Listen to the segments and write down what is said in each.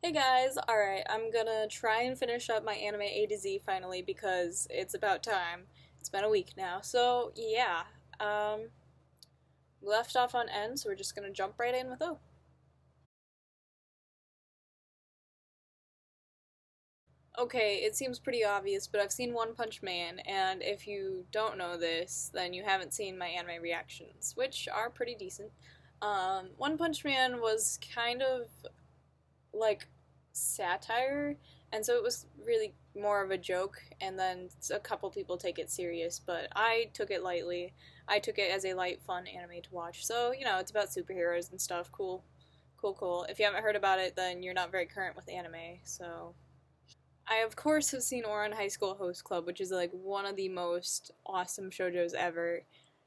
Hey guys, alright, I'm gonna try and finish up my anime A to Z finally because it's about time. It's been a week now, so yeah. Um, we left off on N, so we're just gonna jump right in with O. Okay, it seems pretty obvious, but I've seen One Punch Man, and if you don't know this, then you haven't seen my anime reactions, which are pretty decent. One Punch Man was kind of like satire, and so it was really more of a joke, and then a couple people take it serious, but I took it lightly. I took it as a light, fun anime to watch. So, it's about superheroes and stuff. Cool. Cool, cool. If you haven't heard about it, then you're not very current with anime, so. I, of course, have seen Ouran High School Host Club, which is like one of the most awesome shoujos ever.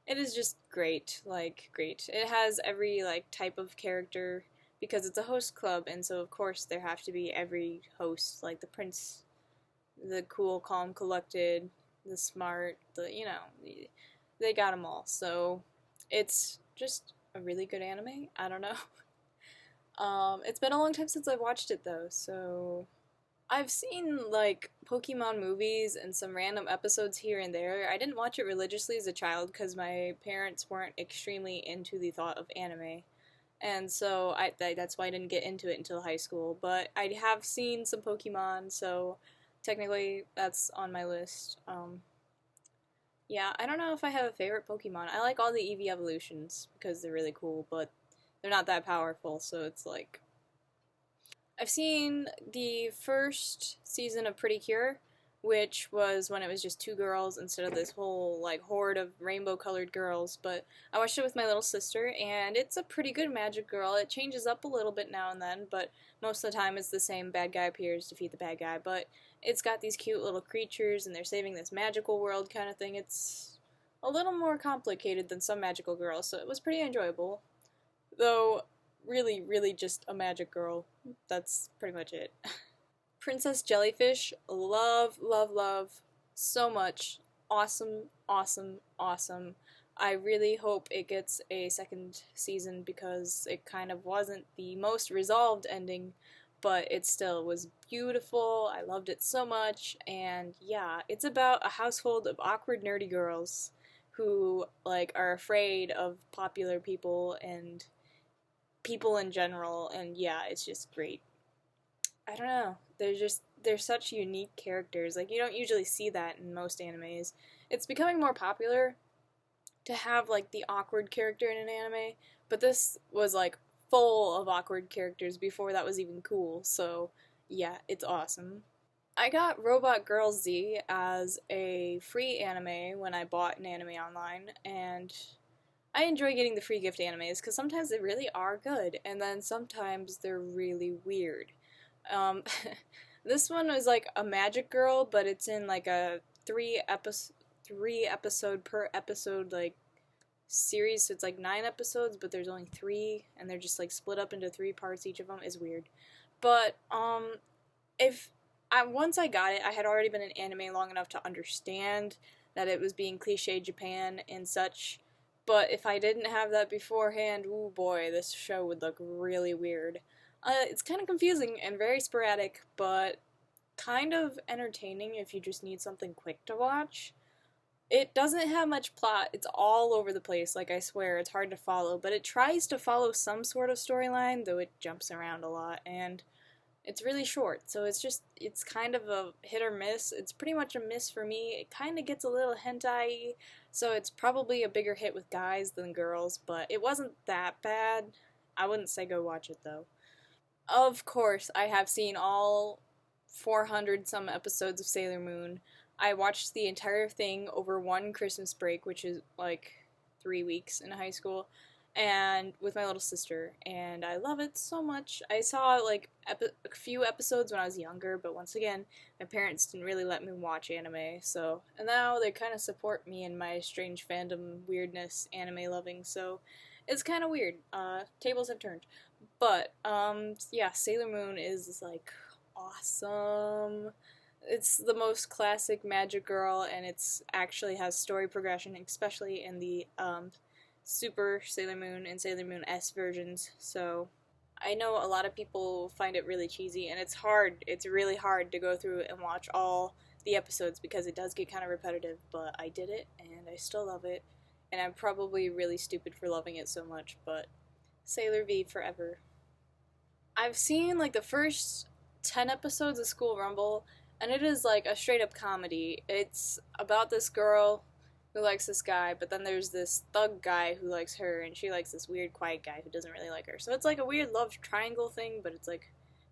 It is just great, like great. It has every like type of character because it's a host club, and so of course there have to be every host, like the prince, the cool, calm, collected, the smart, they got them all. So it's just a really good anime. I don't know. It's been a long time since I watched it though, so I've seen like Pokemon movies and some random episodes here and there. I didn't watch it religiously as a child because my parents weren't extremely into the thought of anime. And so that's why I didn't get into it until high school. But I have seen some Pokemon, so technically that's on my list. Yeah, I don't know if I have a favorite Pokemon. I like all the Eevee evolutions because they're really cool, but they're not that powerful, so it's like I've seen the first season of Pretty Cure, which was when it was just two girls instead of this whole like horde of rainbow colored girls. But I watched it with my little sister, and it's a pretty good magic girl. It changes up a little bit now and then, but most of the time it's the same bad guy appears, defeat the bad guy. But it's got these cute little creatures, and they're saving this magical world kind of thing. It's a little more complicated than some magical girls, so it was pretty enjoyable. Though really, really just a magic girl. That's pretty much it. Princess Jellyfish, love, love, love so much. Awesome, awesome, awesome. I really hope it gets a second season because it kind of wasn't the most resolved ending, but it still was beautiful. I loved it so much, and yeah, it's about a household of awkward nerdy girls who like are afraid of popular people and people in general, and yeah, it's just great. I don't know. They're such unique characters. Like you don't usually see that in most animes. It's becoming more popular to have like the awkward character in an anime, but this was like full of awkward characters before that was even cool. So, yeah, it's awesome. I got Robot Girl Z as a free anime when I bought an anime online, and I enjoy getting the free gift animes because sometimes they really are good, and then sometimes they're really weird. Um, this one was like a magic girl, but it's in like a three episode per episode like series. So it's like 9 episodes, but there's only three, and they're just like split up into three parts. Each of them is weird, but if once I got it, I had already been in anime long enough to understand that it was being cliche Japan and such. But if I didn't have that beforehand, ooh boy, this show would look really weird. It's kind of confusing and very sporadic, but kind of entertaining if you just need something quick to watch. It doesn't have much plot. It's all over the place, like I swear. It's hard to follow, but it tries to follow some sort of storyline, though it jumps around a lot, and it's really short, so it's kind of a hit or miss. It's pretty much a miss for me. It kind of gets a little hentai, so it's probably a bigger hit with guys than girls, but it wasn't that bad. I wouldn't say go watch it though. Of course, I have seen all 400 some episodes of Sailor Moon. I watched the entire thing over one Christmas break, which is like 3 weeks in high school, and with my little sister, and I love it so much. I saw like a few episodes when I was younger, but once again, my parents didn't really let me watch anime, so and now they kind of support me in my strange fandom weirdness, anime loving, so it's kind of weird. Tables have turned. But yeah, Sailor Moon is like awesome. It's the most classic magic girl, and it's actually has story progression, especially in the Super Sailor Moon and Sailor Moon S versions. So I know a lot of people find it really cheesy, and it's hard. It's really hard to go through and watch all the episodes because it does get kind of repetitive, but I did it, and I still love it, and I'm probably really stupid for loving it so much, but Sailor V forever. I've seen like the first 10 episodes of School Rumble, and it is like a straight up comedy. It's about this girl who likes this guy, but then there's this thug guy who likes her, and she likes this weird quiet guy who doesn't really like her. So it's like a weird love triangle thing, but it's like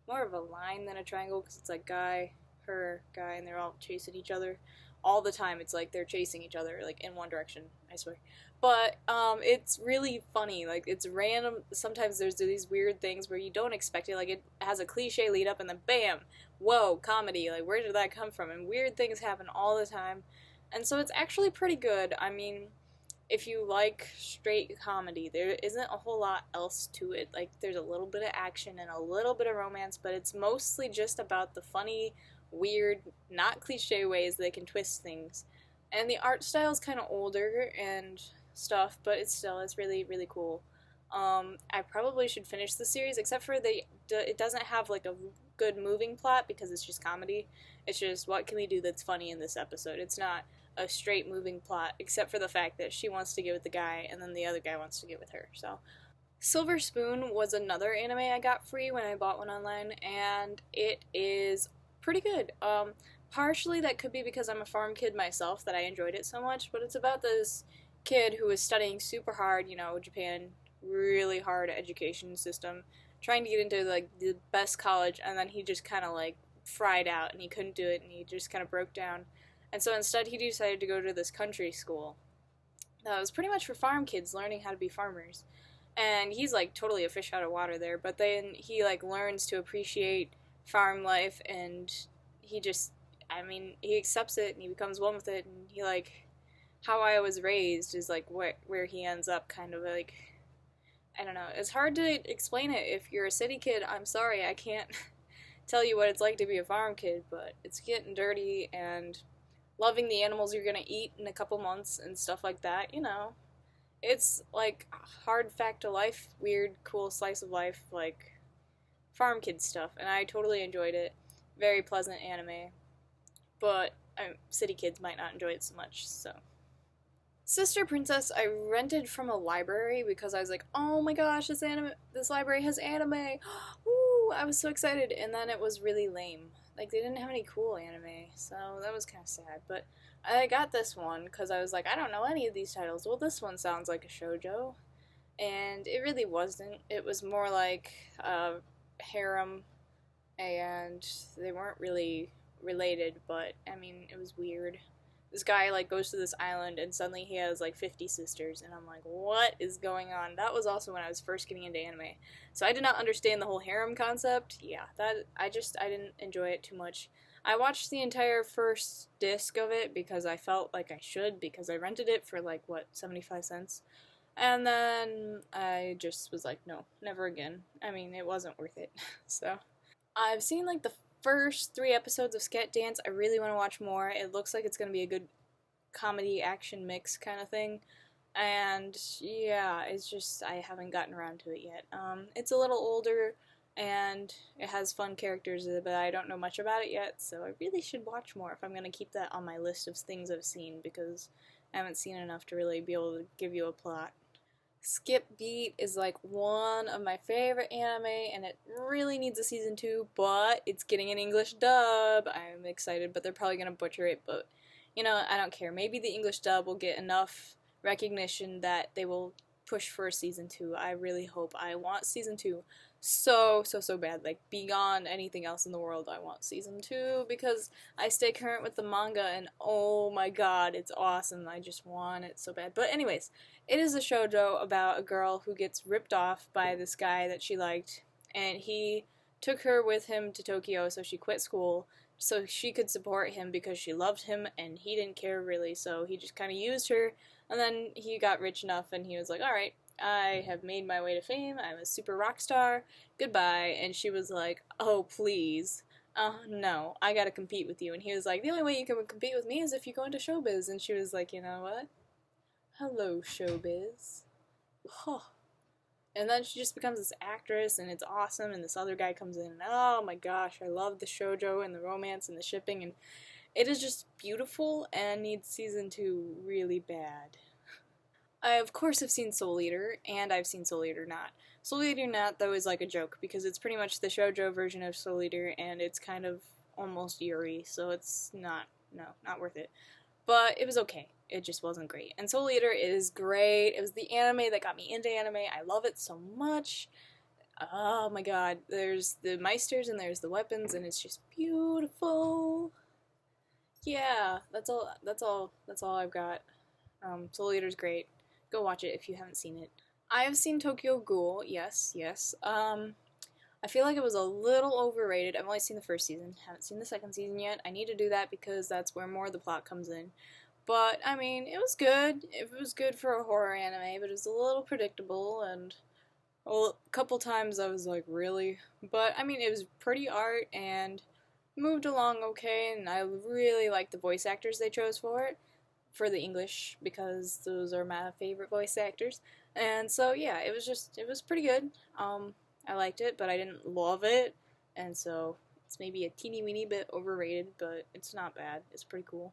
more of a line than a triangle because it's like guy, her, guy, and they're all chasing each other all the time. It's like they're chasing each other like in one direction, I swear. But it's really funny. Like it's random. Sometimes there's these weird things where you don't expect it. Like it has a cliche lead up, and then bam, whoa, comedy. Like where did that come from? And weird things happen all the time, and so it's actually pretty good. I mean, if you like straight comedy, there isn't a whole lot else to it. Like there's a little bit of action and a little bit of romance, but it's mostly just about the funny, weird, not cliche ways they can twist things. And the art style is kind of older and stuff, but it's really really cool. I probably should finish the series, except for it doesn't have like a good moving plot because it's just comedy. It's just what can we do that's funny in this episode. It's not a straight moving plot, except for the fact that she wants to get with the guy and then the other guy wants to get with her. So Silver Spoon was another anime I got free when I bought one online, and it is pretty good. Partially that could be because I'm a farm kid myself that I enjoyed it so much, but it's about this kid who was studying super hard, Japan, really hard education system, trying to get into like the best college, and then he just kind of like fried out and he couldn't do it and he just kind of broke down. And so instead he decided to go to this country school that was pretty much for farm kids learning how to be farmers. And he's like totally a fish out of water there, but then he like learns to appreciate farm life, and he just, I mean, he accepts it and he becomes one with it, and he like, how I was raised is like where he ends up, kind of like, I don't know. It's hard to explain it if you're a city kid. I'm sorry, I can't tell you what it's like to be a farm kid, but it's getting dirty and loving the animals you're gonna eat in a couple months and stuff like that. It's like hard fact of life, weird, cool slice of life, like farm kid stuff, and I totally enjoyed it. Very pleasant anime, but city kids might not enjoy it so much, so. Sister Princess I rented from a library because I was like, oh my gosh, this library has anime. Woo, I was so excited, and then it was really lame. Like, they didn't have any cool anime, so that was kind of sad, but I got this one because I was like, I don't know any of these titles. Well, this one sounds like a shoujo, and it really wasn't. It was more like harem, and they weren't really related, but, I mean, it was weird. This guy, like, goes to this island, and suddenly he has, like, 50 sisters, and I'm like, what is going on? That was also when I was first getting into anime, so I did not understand the whole harem concept. Yeah, I didn't enjoy it too much. I watched the entire first disc of it because I felt like I should, because I rented it for, like, 75 cents? And then I just was like, no, never again. I mean, it wasn't worth it, so. I've seen, like, the first 3 episodes of Sket Dance. I really want to watch more. It looks like it's going to be a good comedy action mix kind of thing, and yeah, it's just I haven't gotten around to it yet. It's a little older and it has fun characters, but I don't know much about it yet, so I really should watch more if I'm going to keep that on my list of things I've seen, because I haven't seen enough to really be able to give you a plot. Skip Beat is like one of my favorite anime, and it really needs a season 2, but it's getting an English dub. I'm excited, but they're probably gonna butcher it, but I don't care. Maybe the English dub will get enough recognition that they will push for a season 2. I really hope. I want season 2 so bad. Like, beyond anything else in the world, I want season 2 because I stay current with the manga, and oh my god, it's awesome. I just want it so bad. But anyways, it is a shoujo about a girl who gets ripped off by this guy that she liked, and he took her with him to Tokyo, so she quit school so she could support him because she loved him, and he didn't care really, so he just kind of used her, and then he got rich enough, and he was like, alright, I have made my way to fame, I'm a super rock star, goodbye. And she was like, oh please, no, I gotta compete with you. And he was like, the only way you can compete with me is if you go into showbiz. And she was like, you know what? Hello, showbiz. Huh. And then she just becomes this actress, and it's awesome, and this other guy comes in, and oh my gosh, I love the shoujo and the romance and the shipping, and it is just beautiful and needs season 2 really bad. I, of course, have seen Soul Eater, and I've seen Soul Eater Not. Soul Eater Not, though, is like a joke, because it's pretty much the shoujo version of Soul Eater, and it's kind of almost Yuri, so it's not worth it. But it was okay. It just wasn't great. And Soul Eater is great. It was the anime that got me into anime. I love it so much. Oh my god. There's the Meisters and there's the weapons, and it's just beautiful. Yeah, that's all I've got. Soul Eater's great. Go watch it if you haven't seen it. I have seen Tokyo Ghoul, yes. I feel like it was a little overrated. I've only seen the first season, haven't seen the second season yet. I need to do that because that's where more of the plot comes in. But, I mean, it was good. It was good for a horror anime, but it was a little predictable, and a couple times I was like, really? But, I mean, it was pretty art, and moved along okay, and I really liked the voice actors they chose for it, for the English, because those are my favorite voice actors. And so, yeah, it was pretty good. I liked it, but I didn't love it, and so it's maybe a teeny weeny bit overrated, but it's not bad. It's pretty cool.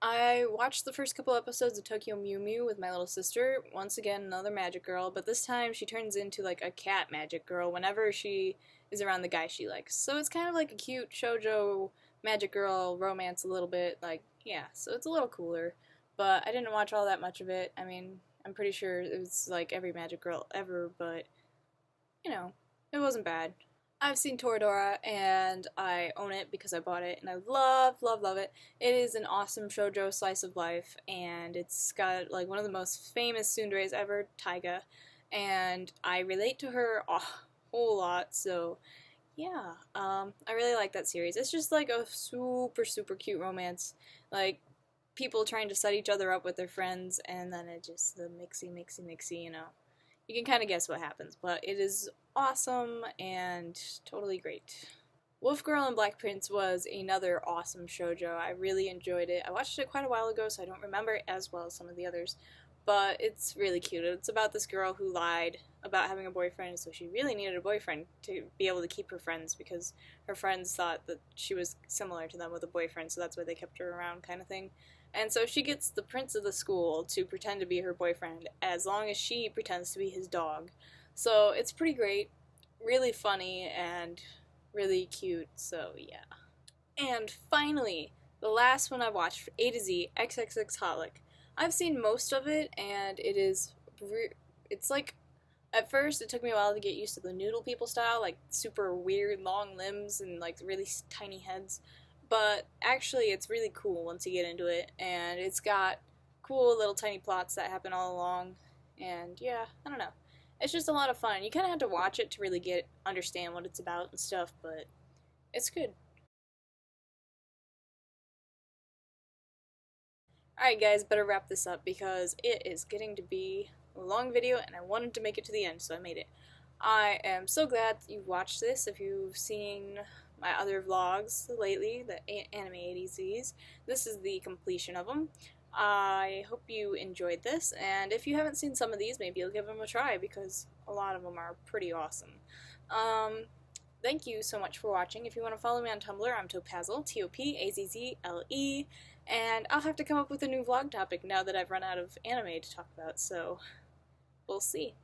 I watched the first couple episodes of Tokyo Mew Mew with my little sister. Once again, another magic girl, but this time she turns into like a cat magic girl whenever she is around the guy she likes. So it's kind of like a cute shoujo magic girl romance a little bit, like, yeah, so it's a little cooler. But I didn't watch all that much of it. I mean, I'm pretty sure it was like every magic girl ever, but, you know, it wasn't bad. I've seen Toradora, and I own it because I bought it, and I love it. It is an awesome shoujo slice of life, and it's got, like, one of the most famous tsunderes ever, Taiga, and I relate to her a whole lot, so, yeah, I really like that series. It's just, like, a super cute romance, like, people trying to set each other up with their friends, and then it just, the mixy, you know. You can kind of guess what happens, but it is awesome and totally great. Wolf Girl and Black Prince was another awesome shoujo. I really enjoyed it. I watched it quite a while ago, so I don't remember it as well as some of the others, but it's really cute. It's about this girl who lied about having a boyfriend, so she really needed a boyfriend to be able to keep her friends, because her friends thought that she was similar to them with a boyfriend, so that's why they kept her around, kind of thing. And so she gets the prince of the school to pretend to be her boyfriend, as long as she pretends to be his dog. So it's pretty great, really funny, and really cute, so yeah. And finally, the last one I watched, A to Z, XXX Holic. I've seen most of it, and it's like, at first it took me a while to get used to the noodle people style, like super weird long limbs and like really tiny heads. But actually it's really cool once you get into it, and it's got cool little tiny plots that happen all along, and yeah, I don't know. It's just a lot of fun. You kind of have to watch it to really understand what it's about and stuff, but it's good. Alright guys, better wrap this up because it is getting to be a long video and I wanted to make it to the end, so I made it. I am so glad that you've watched this. If you've seen my other vlogs lately, the anime ADCs, this is the completion of them. I hope you enjoyed this, and if you haven't seen some of these, maybe you'll give them a try because a lot of them are pretty awesome. Thank you so much for watching. If you want to follow me on Tumblr, I'm Topazzle, Topazzle, and I'll have to come up with a new vlog topic now that I've run out of anime to talk about, so we'll see.